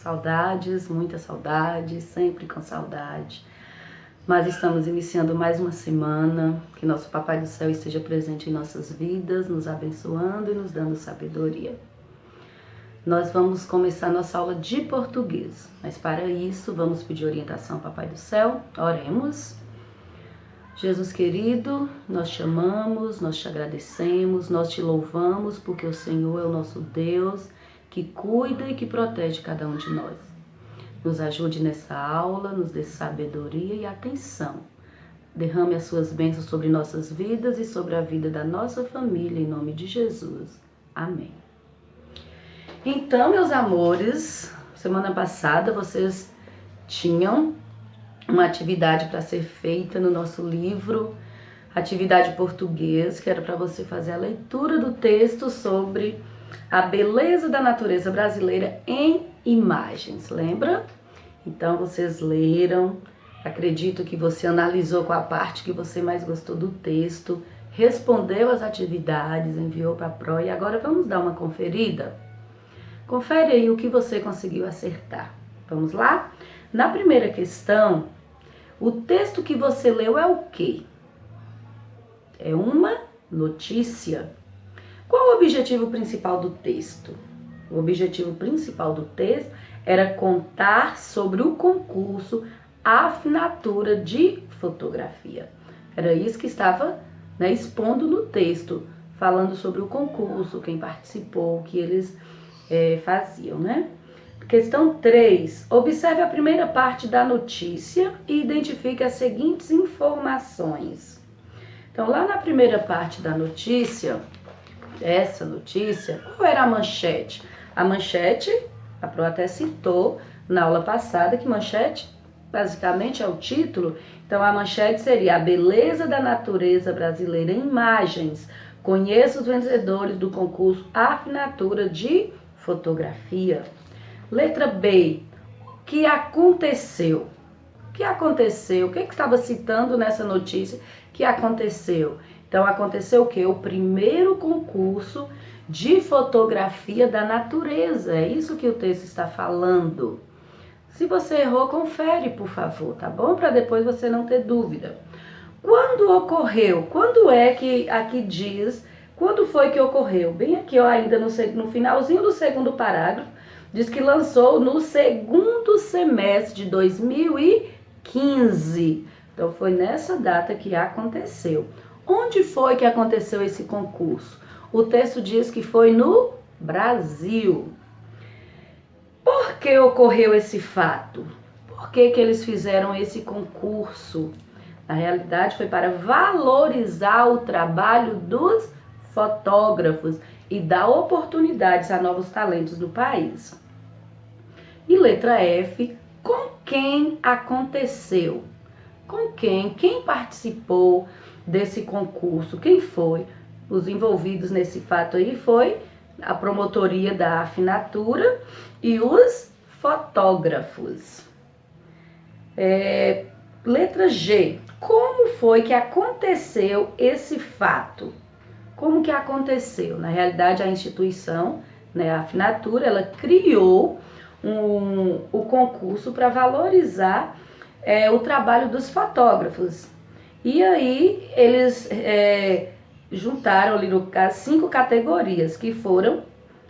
Saudades, muita saudade, sempre com saudade. Mas estamos iniciando mais uma semana. Que nosso Papai do Céu esteja presente em nossas vidas, nos abençoando e nos dando sabedoria. Nós vamos começar nossa aula de português, mas para isso vamos pedir orientação ao Papai do Céu. Oremos. Jesus querido, nós te amamos, nós te agradecemos, nós te louvamos porque o Senhor é o nosso Deus que cuida e que protege cada um de nós. Nos ajude nessa aula, nos dê sabedoria e atenção. Derrame as suas bênçãos sobre nossas vidas e sobre a vida da nossa família, em nome de Jesus. Amém. Então, meus amores, semana passada vocês tinham uma atividade para ser feita no nosso livro, atividade português, que era para você fazer a leitura do texto sobre a beleza da natureza brasileira em imagens, lembra? Então vocês leram, acredito que você analisou qual a parte que você mais gostou do texto, respondeu as atividades, enviou para a Pro e agora vamos dar uma conferida? Confere aí o que você conseguiu acertar. Vamos lá? Na primeira questão, o texto que você leu é o quê? É uma notícia. Qual o objetivo principal do texto? O objetivo principal do texto era contar sobre o concurso Afinatura de Fotografia. Era isso que estava, expondo no texto, falando sobre o concurso, quem participou, o que eles faziam, né? Questão 3. Observe a primeira parte da notícia e identifique as seguintes informações. Então, lá na primeira parte da notícia, essa notícia, qual era a manchete? A manchete, a Pro até citou na aula passada que manchete basicamente é o título. Então, a manchete seria a beleza da natureza brasileira em imagens. Conheça os vencedores do concurso Afinatura de Fotografia. Letra B, o que aconteceu? O que aconteceu? O que estava citando nessa notícia que aconteceu? Então, aconteceu o quê? O primeiro concurso de fotografia da natureza. É isso que o texto está falando. Se você errou, confere, por favor, tá bom? Para depois você não ter dúvida. Quando ocorreu? Quando é que aqui diz? Quando foi que ocorreu? Bem aqui, ó, ainda no finalzinho do segundo parágrafo, diz que lançou no segundo semestre de 2015. Então, foi nessa data que aconteceu. Onde foi que aconteceu esse concurso? O texto diz que foi no Brasil. Por que ocorreu esse fato? Por que eles fizeram esse concurso? Na realidade, foi para valorizar o trabalho dos fotógrafos e dar oportunidades a novos talentos do país. E letra F, com quem aconteceu? Com quem? Quem participou desse concurso? Quem foi? Os envolvidos nesse fato aí foi a promotoria da Afinatura e os fotógrafos. Letra G, como foi que aconteceu esse fato? Como que aconteceu? Na realidade, a instituição, a Afinatura, ela criou o concurso para valorizar o trabalho dos fotógrafos. E aí eles juntaram ali no caso 5 categorias, que foram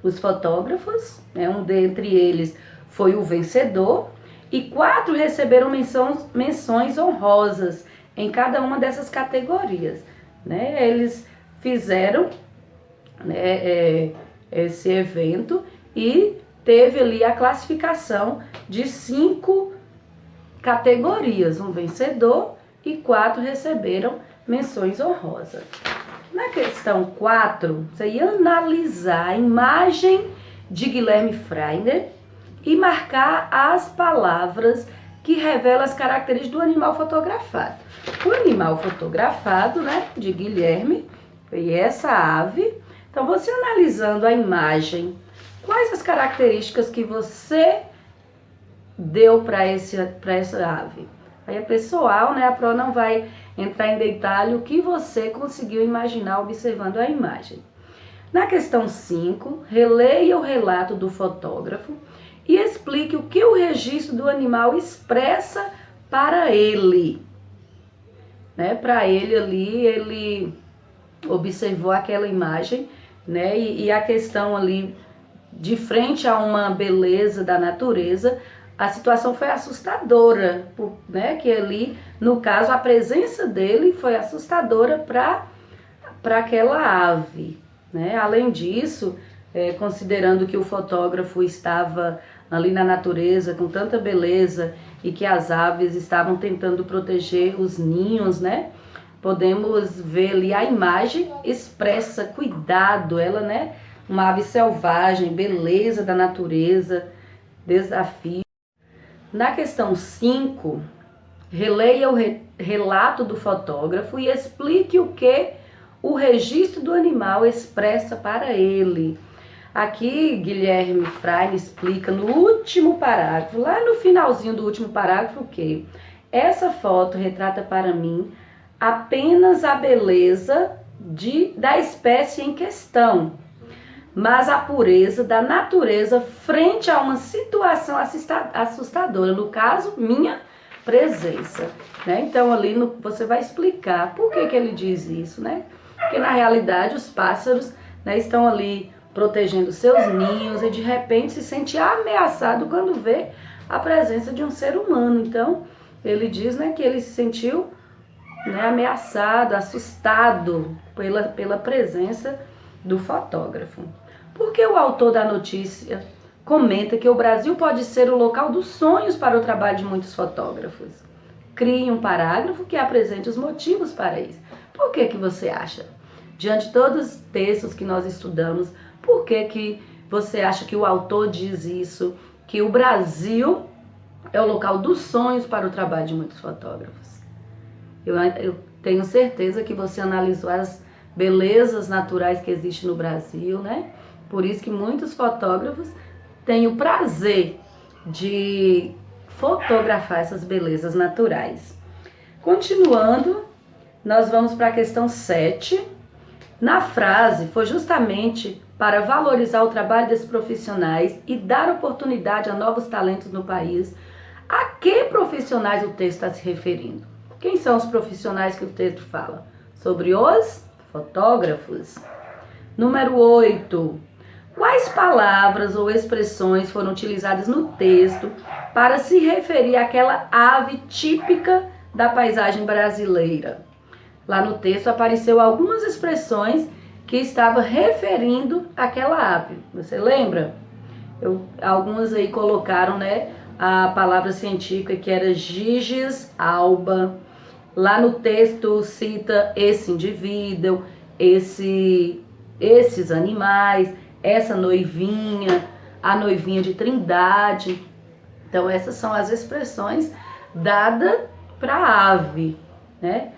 os fotógrafos, um dentre eles foi o vencedor, e 4 receberam menções honrosas em cada uma dessas categorias. Eles fizeram esse evento e teve ali a classificação de 5 categorias, um vencedor e 4 receberam menções honrosas. Na questão 4, você ia analisar a imagem de Guilherme Freiner e marcar as palavras que revelam as características do animal fotografado. O animal fotografado, de Guilherme, foi essa ave. Então, você analisando a imagem, quais as características que você deu para essa ave? Aí é pessoal, a Pro não vai entrar em detalhe o que você conseguiu imaginar observando a imagem. Na questão 5, releia o relato do fotógrafo e explique o que o registro do animal expressa para ele. Né? Para ele ali, ele observou aquela imagem, né? E a questão ali, de frente a uma beleza da natureza, a situação foi assustadora, né? Que ali, no caso, a presença dele foi assustadora para aquela ave, né? Além disso, considerando que o fotógrafo estava ali na natureza com tanta beleza e que as aves estavam tentando proteger os ninhos, né? Podemos ver ali a imagem expressa cuidado, ela, né? Uma ave selvagem, beleza da natureza, desafio. Na questão 5, releia o relato do fotógrafo e explique o que o registro do animal expressa para ele. Aqui, Guilherme Fraile explica no último parágrafo, lá no finalzinho do último parágrafo, que essa foto retrata para mim apenas a beleza da espécie em questão, mas a pureza da natureza frente a uma situação assustadora, no caso, minha presença. Né? Então, ali você vai explicar por que ele diz isso, né? Porque, na realidade, os pássaros, né, estão ali protegendo seus ninhos e, de repente, se sente ameaçado quando vê a presença de um ser humano. Então, ele diz, né, que ele se sentiu, né, ameaçado, assustado pela presença do fotógrafo. Porque o autor da notícia comenta que o Brasil pode ser o local dos sonhos para o trabalho de muitos fotógrafos. Crie um parágrafo que apresente os motivos para isso. Por que você acha? Diante de todos os textos que nós estudamos, por que você acha que o autor diz isso? Que o Brasil é o local dos sonhos para o trabalho de muitos fotógrafos. Eu tenho certeza que você analisou as belezas naturais que existem no Brasil, né? Por isso que muitos fotógrafos têm o prazer de fotografar essas belezas naturais. Continuando, nós vamos para a questão 7. Na frase, foi justamente para valorizar o trabalho desses profissionais e dar oportunidade a novos talentos no país. A que profissionais o texto está se referindo? Quem são os profissionais que o texto fala? Sobre os fotógrafos. Número 8. Quais palavras ou expressões foram utilizadas no texto para se referir àquela ave típica da paisagem brasileira? Lá no texto apareceu algumas expressões que estavam referindo àquela ave. Você lembra? Algumas aí colocaram, né, a palavra científica que era Gyges alba. Lá no texto cita esse indivíduo, esses animais, essa noivinha, a noivinha de Trindade. Então essas são as expressões dadas para a ave, né?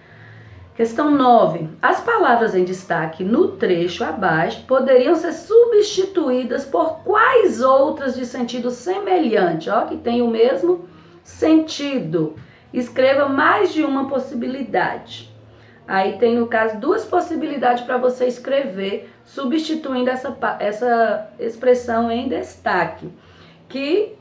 Questão 9. As palavras em destaque no trecho abaixo poderiam ser substituídas por quais outras de sentido semelhante, ó, que tem o mesmo sentido. Escreva mais de uma possibilidade. Aí tem, no caso, duas possibilidades para você escrever, substituindo essa expressão em destaque. Que,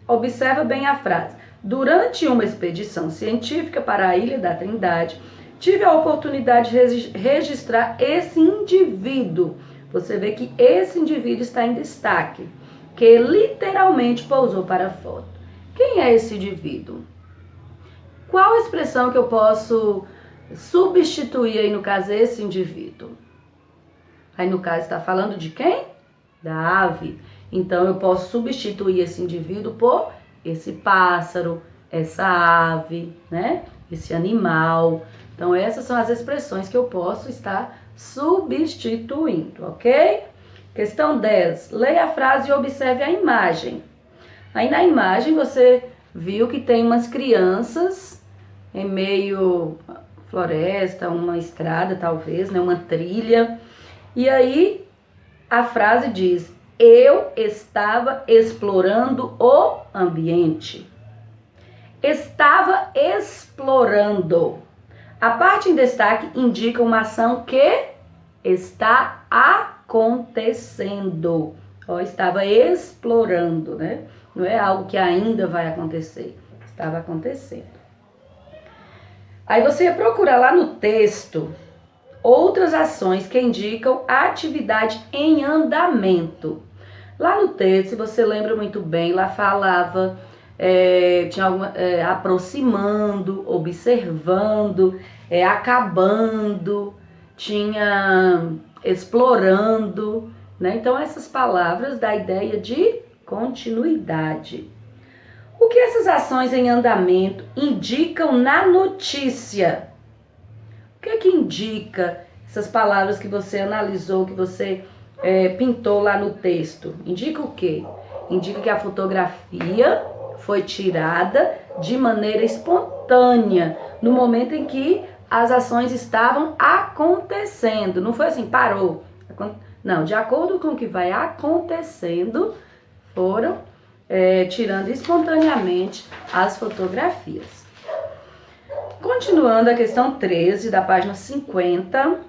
observa bem a frase. Durante uma expedição científica para a Ilha da Trindade, tive a oportunidade de registrar esse indivíduo. Você vê que esse indivíduo está em destaque, que literalmente pousou para a foto. Quem é esse indivíduo? Qual a expressão que eu posso substituir aí, no caso, esse indivíduo? Aí, no caso, está falando de quem? Da ave. Então, eu posso substituir esse indivíduo por esse pássaro, essa ave, né? Esse animal. Então, essas são as expressões que eu posso estar substituindo, ok? Questão 10. Leia a frase e observe a imagem. Aí, na imagem, você viu que tem umas crianças em meio à floresta, uma estrada, talvez, né? Uma trilha. E aí, a frase diz: eu estava explorando o ambiente. Estava explorando. A parte em destaque indica uma ação que está acontecendo. Ó, estava explorando, né? não é algo que ainda vai acontecer, estava acontecendo. Aí você procura lá no texto outras ações que indicam a atividade em andamento. Lá no texto, se você lembra muito bem, lá falava, tinha aproximando, observando, acabando, tinha explorando, né? Então essas palavras dão a ideia de continuidade. O que essas ações em andamento indicam na notícia? O que indica essas palavras que você analisou, que você pintou lá no texto? Indica o quê? Indica que a fotografia foi tirada de maneira espontânea, no momento em que as ações estavam acontecendo. Não foi assim, parou. Não, de acordo com o que vai acontecendo, foram tirando espontaneamente as fotografias. Continuando a questão 13 da página 50,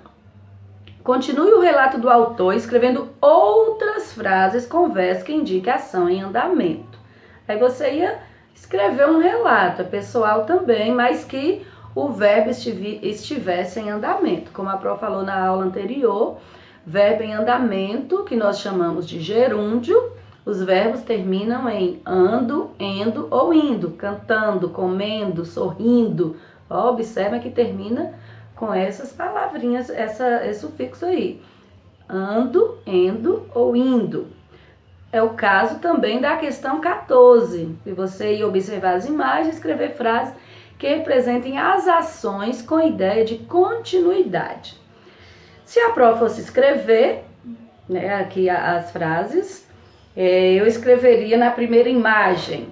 continue o relato do autor escrevendo outras frases com verso que indique ação em andamento. Aí você ia escrever um relato, é pessoal também, mas que o verbo estivesse em andamento. Como a Pró falou na aula anterior, verbo em andamento, que nós chamamos de gerúndio, os verbos terminam em ando, endo ou indo, cantando, comendo, sorrindo. Ó, observa que termina com essas palavrinhas, esse sufixo aí. Ando, endo ou indo. É o caso também da questão 14. E você ia observar as imagens e escrever frases que representem as ações com ideia de continuidade. Se a prova fosse escrever, né, aqui as frases, eu escreveria na primeira imagem.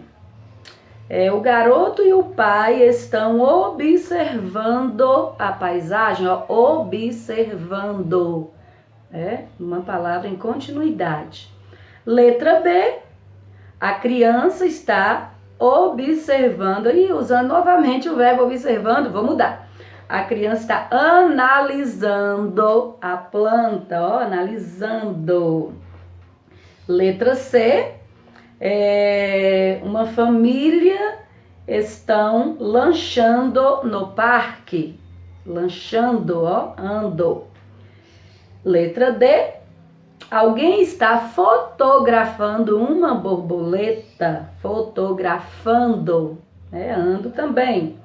O garoto e o pai estão observando a paisagem, ó, observando. Uma palavra em continuidade. Letra B, a criança está observando, e usando novamente o verbo observando, vou mudar. A criança está analisando a planta, ó, analisando. Letra C, uma família estão lanchando no parque. Lanchando, ó, ando. Letra D, alguém está fotografando uma borboleta. Fotografando, ando também.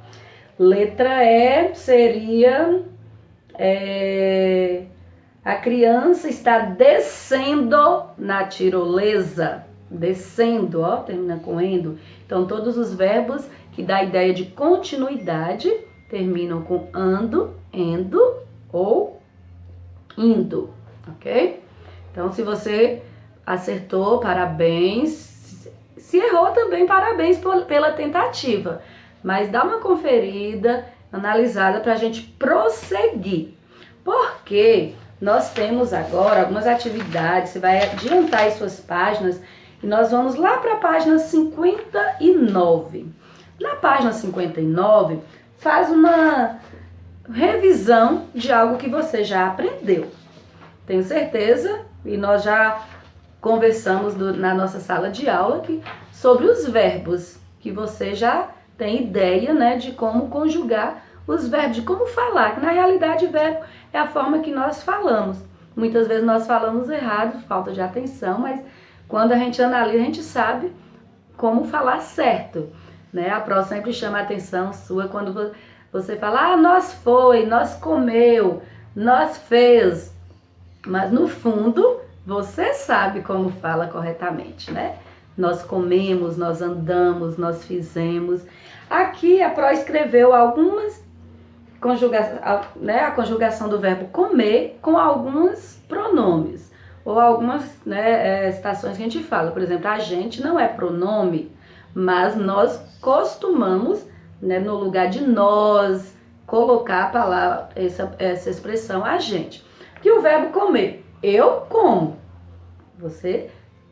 Letra E seria a criança está descendo na tirolesa. Descendo, ó, termina com endo. Então, todos os verbos que dá a ideia de continuidade terminam com ando, endo ou indo, ok? Então, se você acertou, parabéns. Se errou também, parabéns pela tentativa. Mas dá uma conferida, analisada para a gente prosseguir. Porque nós temos agora algumas atividades, você vai adiantar as suas páginas e nós vamos lá para a página 59. Na página 59, faz uma revisão de algo que você já aprendeu. Tenho certeza, e nós já conversamos na nossa sala de aula sobre os verbos, que você já tem ideia, né, de como conjugar os verbos, de como falar, que na realidade verbo é a forma que nós falamos. Muitas vezes nós falamos errado, falta de atenção, mas quando a gente analisa, a gente sabe como falar certo, né? A Pró sempre chama a atenção sua quando você fala, nós foi, nós comeu, nós fez, mas no fundo você sabe como fala corretamente, né? Nós comemos, nós andamos, nós fizemos. Aqui a Pró escreveu algumas a conjugação do verbo comer com alguns pronomes, ou algumas citações que a gente fala. Por exemplo, a gente não é pronome, mas nós costumamos, né, no lugar de nós, colocar a palavra, essa expressão a gente. E o verbo comer, eu como. Você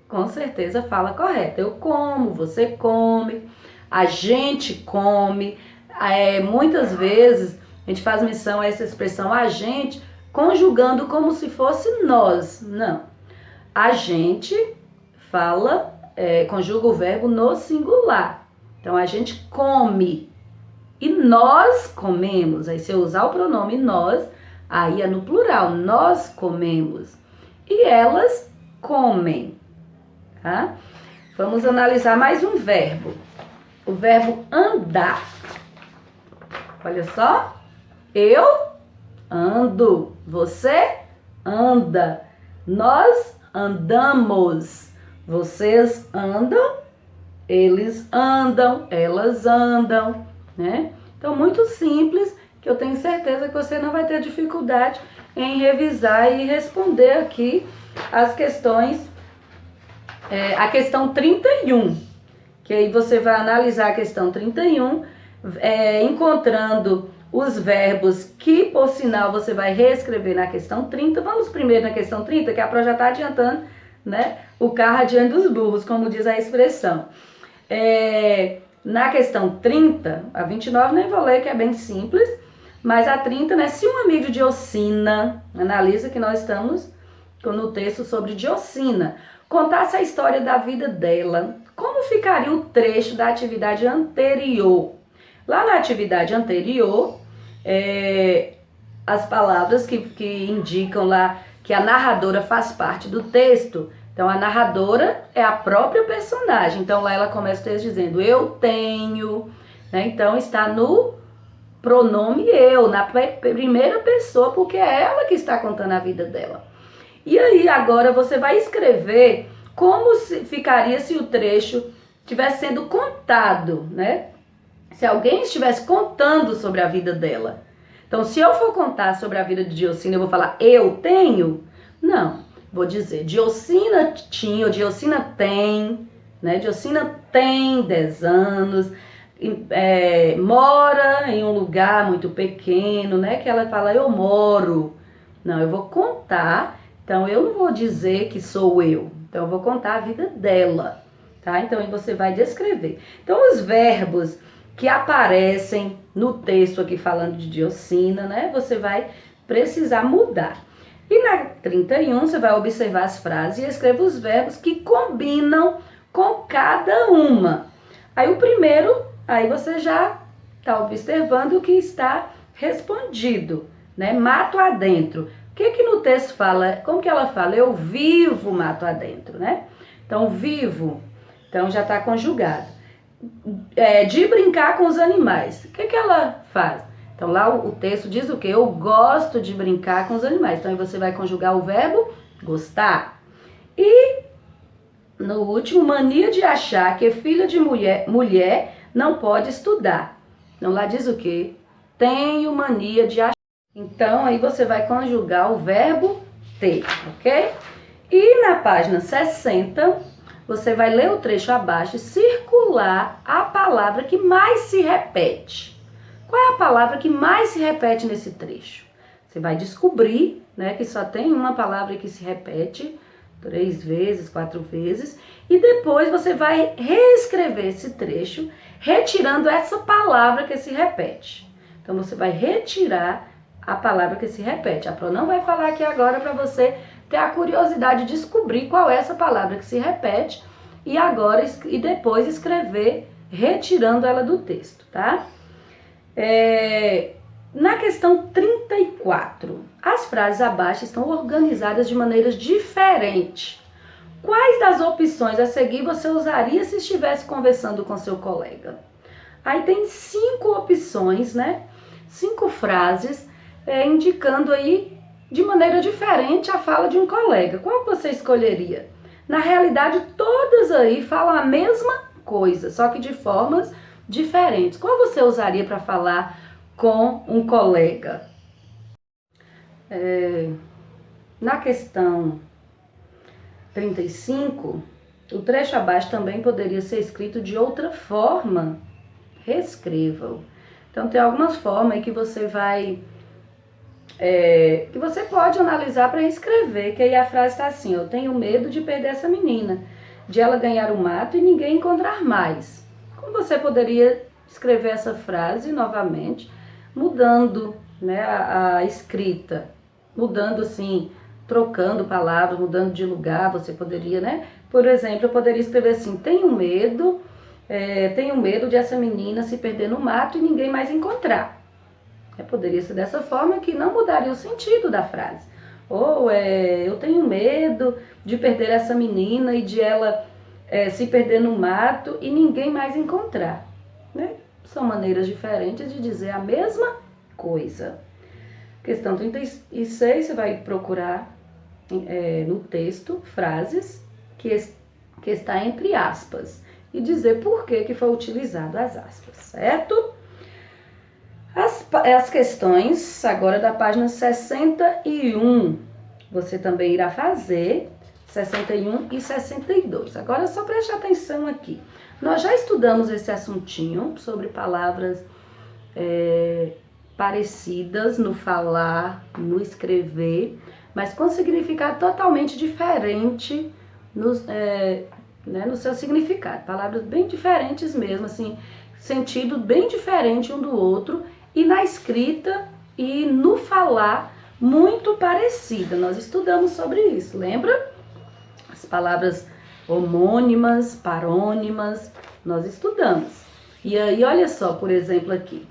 com certeza fala correto. Eu como, você come, a gente come. Muitas vezes a gente faz menção a essa expressão a gente, conjugando como se fosse nós. Não. A gente fala conjuga o verbo no singular. Então, a gente come. E nós comemos. Aí, se eu usar o pronome nós, aí é no plural. Nós comemos. E elas comem. Tá? Vamos analisar mais um verbo. O verbo andar. Olha só. Eu ando. Você anda. Nós andamos. Vocês andam. Eles andam. Elas andam. Né? Então, muito simples, que eu tenho certeza que você não vai ter dificuldade em revisar e responder aqui as questões, a questão 31, que aí você vai analisar a questão 31, encontrando os verbos que, por sinal, você vai reescrever na questão 30. Vamos primeiro na questão 30, que a Pro já está adiantando, né, o carro adiante dos burros, como diz a expressão. Na questão 30, a 29 nem vou ler, que é bem simples, mas a 30, né? Se uma amiga de Diocina, analisa que nós estamos no texto sobre Diocina, contasse a história da vida dela, como ficaria o trecho da atividade anterior? Lá na atividade anterior, as palavras que indicam lá que a narradora faz parte do texto. Então, a narradora é a própria personagem. Então, lá ela começa o texto dizendo, eu tenho, né? Então, está no pronome eu, na primeira pessoa, porque é ela que está contando a vida dela. E aí, agora, você vai escrever como ficaria se o trecho estivesse sendo contado, né? Se alguém estivesse contando sobre a vida dela. Então, se eu for contar sobre a vida de Diocina, eu vou falar, eu tenho? Não. Vou dizer, Diocina tinha, ou Diocina tem, né? Diocina tem 10 anos, mora em um lugar muito pequeno, né? Que ela fala, eu moro. Não, eu vou contar, então eu não vou dizer que sou eu. Então eu vou contar a vida dela, tá? Então você vai descrever. Então os verbos que aparecem no texto aqui falando de Diocina, né? Você vai precisar mudar. E na 31 você vai observar as frases e escreva os verbos que combinam com cada uma. Aí o primeiro, aí você já está observando o que está respondido, né? Mato adentro. O que no texto fala? Como que ela fala? Eu vivo mato adentro, né? Então, vivo, então já está conjugado. De brincar com os animais. O que ela faz? Então, lá o texto diz o quê? Eu gosto de brincar com os animais. Então, aí você vai conjugar o verbo gostar. E, no último, mania de achar que filha de mulher não pode estudar. Então, lá diz o quê? Tenho mania de achar. Então, aí você vai conjugar o verbo ter, ok? E na página 60, você vai ler o trecho abaixo e circular a palavra que mais se repete. Qual é a palavra que mais se repete nesse trecho? Você vai descobrir, né, que só tem uma palavra que se repete 3 vezes, 4 vezes, e depois você vai reescrever esse trecho, retirando essa palavra que se repete. Então, você vai retirar a palavra que se repete. A Pro não vai falar aqui agora para você ter a curiosidade de descobrir qual é essa palavra que se repete, e depois escrever retirando ela do texto, tá? Na questão 34, as frases abaixo estão organizadas de maneiras diferentes. Quais das opções a seguir você usaria se estivesse conversando com seu colega? Aí tem 5 opções, né? 5 frases indicando aí de maneira diferente a fala de um colega. Qual você escolheria? Na realidade, todas aí falam a mesma coisa, só que de formas diferentes. Qual você usaria para falar com um colega? Na questão 35, o trecho abaixo também poderia ser escrito de outra forma. Reescreva-o. Então, tem algumas formas aí que você vai... que você pode analisar para escrever, que aí a frase está assim, eu tenho medo de perder essa menina, de ela ganhar o mato e ninguém encontrar mais. Como você poderia escrever essa frase novamente, mudando, né, a escrita, mudando assim, trocando palavras, mudando de lugar, você poderia, né, Por exemplo, eu poderia escrever assim, tenho medo de essa menina se perder no mato e ninguém mais encontrar. Poderia ser dessa forma que não mudaria o sentido da frase. Ou eu tenho medo de perder essa menina e de ela se perder no mato e ninguém mais encontrar. Né? São maneiras diferentes de dizer a mesma coisa. Questão 36, você vai procurar no texto frases que está entre aspas e dizer por que foi utilizado as aspas, certo? As questões agora da página 61, você também irá fazer 61 e 62. Agora só preste atenção aqui. Nós já estudamos esse assuntinho sobre palavras parecidas no falar, no escrever, mas com significado totalmente diferente no seu significado. Palavras bem diferentes mesmo, assim, sentido bem diferente um do outro, e na escrita e no falar muito parecida. Nós estudamos sobre isso, lembra? As palavras homônimas, parônimas, nós estudamos. E aí, olha só, por exemplo aqui.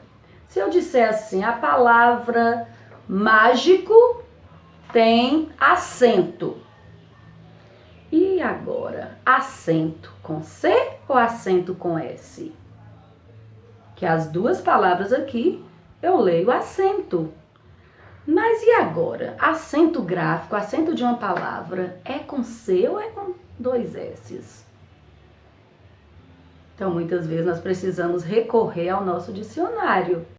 Se eu disser assim, a palavra mágico tem acento. E agora, acento com C ou acento com S? Que as duas palavras aqui eu leio acento. Mas e agora? Acento gráfico, acento de uma palavra, é com C ou é com 2 S's? Então, muitas vezes nós precisamos recorrer ao nosso dicionário.